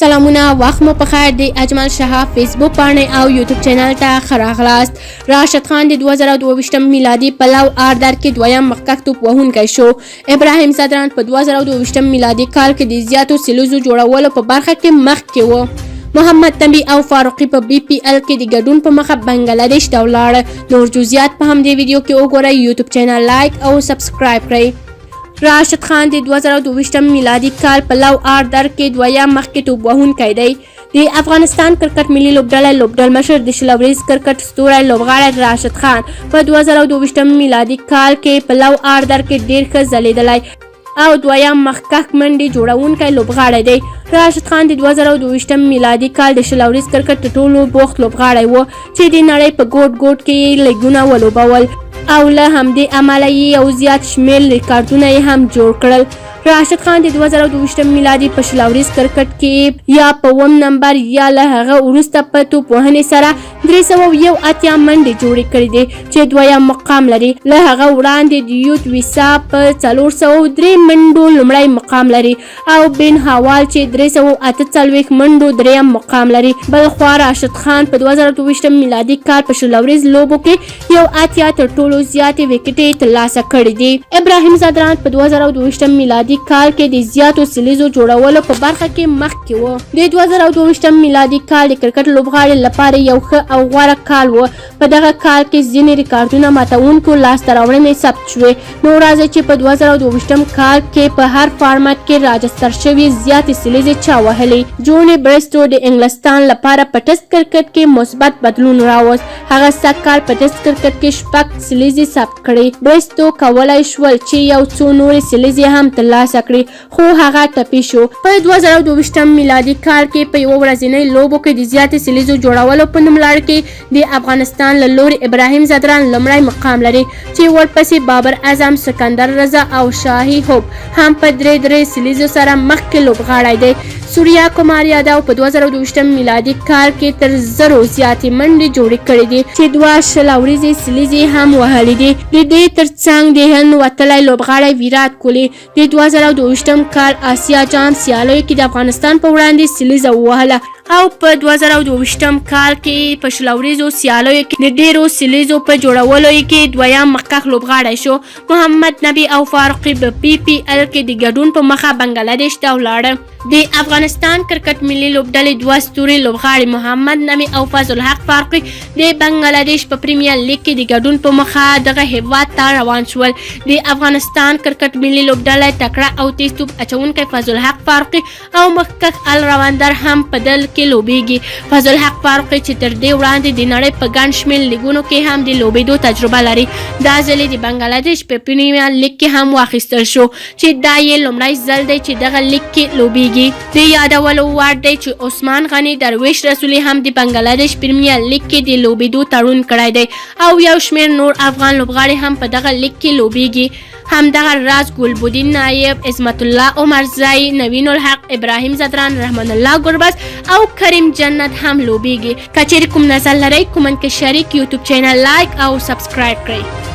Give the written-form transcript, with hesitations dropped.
سلامونه وخت مو پخیر دی اجمل شهاب فیسبوک باندې او یوټیوب چینل ته خراغلاست. راشد خان د 2022 میلادي پلو آردر کې دویم مخکښ توپ وهونکی شو. ابراهیم صدران په 2022 میلادي کال کې د زیاتو سیلیزو جوړولو په برخه کې مخکې و. محمد نبی او فاروقي په بي پي ال کې د ګډون په مخه بنگلاديش ته ولاړ. نور جزئیات په همدې ویډیو کې وګورئ. یوټیوب چینل لایک او سبسکرایب کړئ. راشد خان د 2022 میلادي کال په لو آردر کې دویم مخکې توپ وهونکی دی. د افغانستان کرکټ ملي لوبډلې لوبډلمشر د شل ورځ کرکټ ستوری لوبغاړی راشد خان په 2022 میلادي کال کې په لو آردر کې ډیر ښه ځلیدلی او دویم مخکښ منډې جوړونکی لوبغاړی دی. راشد خان د 2022 میلادي کال د شل ورځ کرکټ تر ټولو بوخت لوبغاړی و چې د نړۍ په ګوټ ګوټ کې لیګونه ولوبول او له همدې امله یې یو زیات شمېر ریکارډونه یې هم جوړ کړل. راشد خان د 2022 میلادي په شل ورځ کرکټ کې یا په اووم نمبر یا له هغه وروسته په توپ وهنې سره 381 منډې جوړې کړې دي چې دویم مقام لري. له هغه وړاندې د یوت ویسا په 403 منډو لومړی مقام لري او بن حوال چې 348 منډو دریم مقام لري. بلخوا راشد خان په 2022 میلادي کال په شل ورځ لوبو کې یو اتیا تر ټولو زیاتې وکټې ترلاسه کړې دي. ابراهیم صدران په 2022 میلادي کال کې د زیاتو سیلیزو جوړولو په برخه کې مخکې و. د 2022 میلادي کال د کرکټ لوبغاړي لپاره یو ښه او غوره کال و. په دغه کال کې ځینې ریکارډونه ماتونکو لاسته راوړنې ثبت شوې. نو راځئ چې په 2022 کال کې په هر فارمټ کې راجستر شوي زیاتې سیلیزې چا وهلې. جوني برسټو د انګلستان لپاره په ټسټ کرکټ کې مثبت بدلون راوست. هغه سږ کال په ټسټ کرکټ کې شپږ سیلیزې ثبت کړې. برسټو کولای شول چې یو څو نورې سیلیزې هم ترلاسه کړي خو هغه ټپي شو. په 2022 میلادي کال کې په یو ورځنۍ لوبو کې د زیاتې سیلیزو جوړولو په نوملړ کې د افغانستان له لوري ابراهیم صدران لومړی مقام لري چې ورپسې بابر اعظم، سکندر رضا او شاهي هوب هم په درې سیلیزو سره مخکې لوبغاړی دی. سوریا کمار یادو په 2022 میلادي کال کې تر 0 زیاتې منډې جوړې کړې دي چې 2 شل ورځې سیلیزې هم وهلې دي. د دې ترڅنګ د هند وتلی لوبغاړی ویرات کوهلي د 2022 کال آسیا جام سیالیو کې د افغانستان په وړاندې سیلیزه ووهله او په 2022 کال کې په شل ورځو سیالیو کې د ډیرو سیلیزو په جوړولو کې دویم مخکښ لوبغاړی شو. محمد نبی او فاروقي په پي پي ال کې د ګډون په مخه بنگلاديش ته ولاړل. د افغانستان کرکټ ملي لوبډلې دوه ستوري لوبغاړي محمد نبی او فضل حق فاروقي د بنگلاديش په پریمیر لیګ کې د ګډون په مخه دغه هیواد ته روان شول. د افغانستان کرکټ ملي لوبډلې تکړه او تیز توپ اچونکی فضل حق فاروقي او مخکښ الراوندر هم په دل کې لوبېږي. فضل حق فاروقي چې تر دې وړاندې د نړۍ په ګڼ شمېر لیګونو کې هم د لوبېدو تجربه لري. دا ځل د بنگلاديش په پریمیر لیګ کې هم واخیستل شو چې دا یې لومړی ځل دی چې دغه لیګ کې لوبېږي. د یادولو وړ دی چې عثمان غني درویش رسولي هم د بنگلاديش پریمیر لیګ کې د لوبېدو تړون کړی دی او یو شمېر نور افغان لوبغاړي هم په دغه لیګ کې لوبېږي. همدغه راز ګلبدین نایب، عصمت الله عمرزايي، نوین الحق، ابراهیم صدران، رحمان الله ګربز او کریم جنت هم لوبېږي. که چیرې کوم نظر لرئ کومنټ کې شریک. یوټیوب چینل لایک او سبسکرایب کړئ.